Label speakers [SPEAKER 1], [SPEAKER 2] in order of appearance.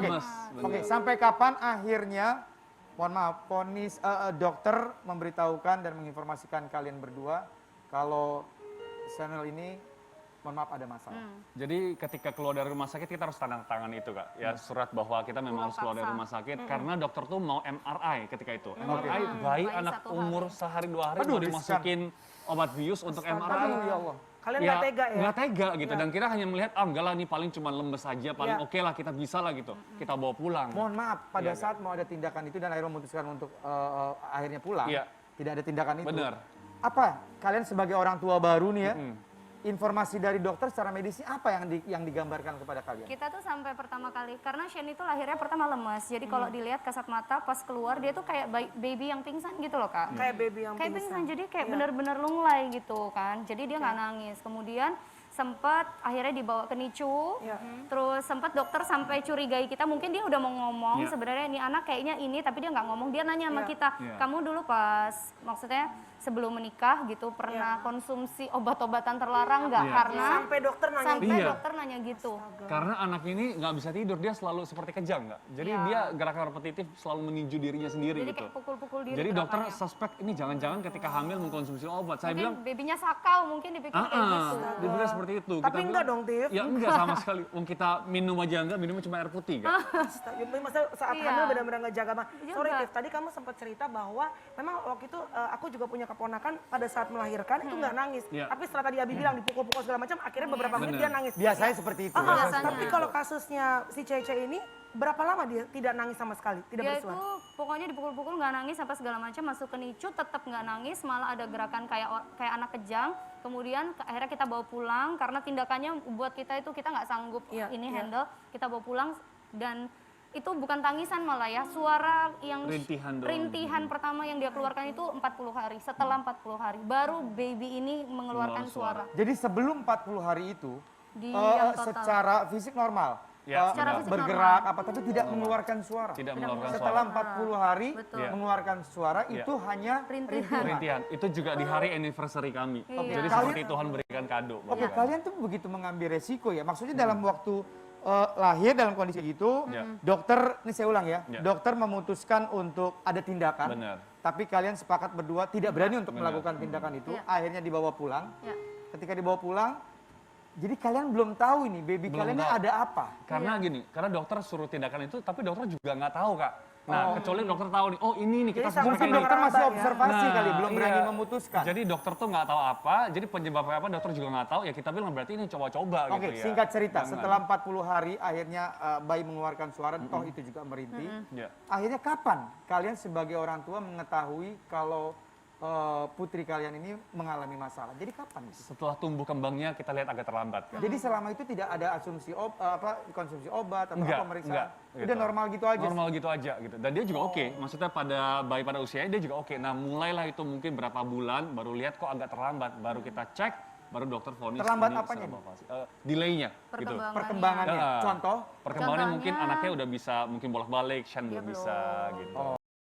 [SPEAKER 1] lemes.
[SPEAKER 2] Oke, sampai kapan akhirnya, mohon maaf, dokter memberitahukan dan menginformasikan kalian berdua kalau channel ini, mohon maaf, ada masalah.
[SPEAKER 1] Jadi ketika keluar dari rumah sakit kita harus tanda tangan itu Kak. Ya surat bahwa kita memang harus keluar dari rumah sakit karena dokter tuh mau MRI ketika itu. MRI bayi anak umur sehari 2 hari mau dimasukin obat bius untuk MRI.
[SPEAKER 2] Ya Allah.
[SPEAKER 3] Kalian nggak tega ya?
[SPEAKER 1] Nggak tega gitu. Dan kita hanya melihat, enggak lah ini paling cuma lemes saja, paling oke lah kita bisa lah gitu. Kita bawa pulang.
[SPEAKER 2] Mohon maaf, pada saat mau ada tindakan itu dan akhirnya memutuskan untuk akhirnya pulang, tidak ada tindakan itu.
[SPEAKER 1] Benar.
[SPEAKER 2] Apa kalian sebagai orang tua baru nih ya, informasi dari dokter secara medisnya apa yang digambarkan kepada kalian?
[SPEAKER 4] Kita tuh sampai pertama kali, karena Shane itu lahirnya pertama lemes. Jadi kalau dilihat kasat mata pas keluar dia tuh kayak baby yang pingsan gitu loh Kak.
[SPEAKER 3] Kayak baby yang
[SPEAKER 4] Kayak
[SPEAKER 3] pingsan.
[SPEAKER 4] jadi kayak bener-bener lunglai gitu kan. Jadi dia nggak nangis. Kemudian sempat akhirnya dibawa ke NICU, terus sempat dokter sampai curigai kita, mungkin dia udah mau ngomong sebenarnya ini anak kayaknya ini, tapi dia nggak ngomong, dia nanya sama kita, kamu dulu pas maksudnya sebelum menikah gitu pernah konsumsi obat-obatan terlarang nggak? Karena
[SPEAKER 3] sampai
[SPEAKER 4] dokter nanya gitu.
[SPEAKER 1] Karena anak ini nggak bisa tidur, dia selalu seperti kejang Kak. Jadi dia gerakan repetitif selalu meninju dirinya sendiri
[SPEAKER 4] Jadi
[SPEAKER 1] gitu.
[SPEAKER 4] kayak pukul-pukul diri.
[SPEAKER 1] Jadi dokter
[SPEAKER 4] gerakannya.
[SPEAKER 1] suspek ini jangan-jangan ketika hamil mengkonsumsi obat. Saya bilang,
[SPEAKER 4] babynya sakau, mungkin dipikir kayak gitu.
[SPEAKER 1] dia bilang seperti itu.
[SPEAKER 3] Tapi
[SPEAKER 1] Kita
[SPEAKER 3] enggak
[SPEAKER 1] bilang,
[SPEAKER 3] dong, Tiff.
[SPEAKER 1] Ya enggak sama sekali. Kita minum aja enggak, minumnya cuma air putih Kak.
[SPEAKER 3] Masa saat hamil benar-benar nggak jaga mah. Sorry Tiff, tadi kamu sempat cerita bahwa memang waktu itu aku juga punya keponakan pada saat melahirkan itu nggak nangis. Tapi setelah tadi Abi bilang dipukul-pukul segala macam, akhirnya beberapa menit dia nangis.
[SPEAKER 2] Biasanya seperti itu.
[SPEAKER 3] Tapi kalau kasusnya si Cece ini, berapa lama dia tidak nangis sama sekali, tidak
[SPEAKER 4] Dia
[SPEAKER 3] bersuara?
[SPEAKER 4] itu pokoknya dipukul-pukul nggak nangis sampai segala macam, masuk ke NICU tetap nggak nangis, malah ada gerakan kayak anak kejang. Kemudian akhirnya kita bawa pulang karena tindakannya buat kita itu kita nggak sanggup handle. Kita bawa pulang dan itu bukan tangisan malah ya, suara yang rintihan pertama yang dia keluarkan itu 40 hari. Setelah 40 hari baru baby ini mengeluarkan suara.
[SPEAKER 2] Jadi sebelum 40 hari itu secara fisik normal.
[SPEAKER 1] Secara
[SPEAKER 4] fisik
[SPEAKER 2] bergerak apa tapi tidak mengeluarkan suara.
[SPEAKER 1] Tidak mengeluarkan
[SPEAKER 2] Setelah 40 hari mengeluarkan suara itu hanya
[SPEAKER 1] rintihan. Itu juga di hari anniversary kami. Jadi seperti Tuhan berikan kado.
[SPEAKER 2] Oke, kalian tuh begitu mengambil resiko ya. Maksudnya dalam waktu lahir dalam kondisi gitu, dokter, ini saya ulang ya, dokter memutuskan untuk ada tindakan.
[SPEAKER 1] Benar.
[SPEAKER 2] Tapi kalian sepakat berdua tidak berani untuk melakukan tindakan itu. Akhirnya dibawa pulang. Ketika dibawa pulang, jadi kalian belum tahu ini baby kalian ada apa?
[SPEAKER 1] Karena gini, karena dokter suruh tindakan itu, tapi dokter juga nggak tahu Kak. Nah, kecuali dokter tahu nih, oh ini nih kita
[SPEAKER 2] Mungkin dokter masih observasi kali, belum berani memutuskan.
[SPEAKER 1] Jadi dokter tuh nggak tahu apa, jadi penyebabnya apa dokter juga nggak tahu, ya kita bilang berarti ini coba-coba gitu ya.
[SPEAKER 2] Oke, singkat cerita, setelah 40 hari akhirnya bayi mengeluarkan suara, toh itu juga merintih. Akhirnya kapan kalian sebagai orang tua mengetahui kalau putri kalian ini mengalami masalah? Jadi kapan?
[SPEAKER 1] Setelah tumbuh kembangnya kita lihat agak terlambat.
[SPEAKER 2] Jadi selama itu tidak ada asumsi konsumsi obat atau pemeriksaan?
[SPEAKER 1] Gitu.
[SPEAKER 2] Udah normal gitu aja?
[SPEAKER 1] Normal gitu aja gitu. Dan dia juga oke. Maksudnya pada bayi pada usianya dia juga oke. Nah mulailah itu mungkin berapa bulan baru lihat kok agak terlambat. Baru kita cek, baru dokter vonis.
[SPEAKER 2] Terlambat apanya?
[SPEAKER 1] Delaynya gitu.
[SPEAKER 2] Perkembangannya. Contoh?
[SPEAKER 1] Perkembangannya mungkin anaknya udah bisa mungkin bolak-balik, Shan belum bisa gitu.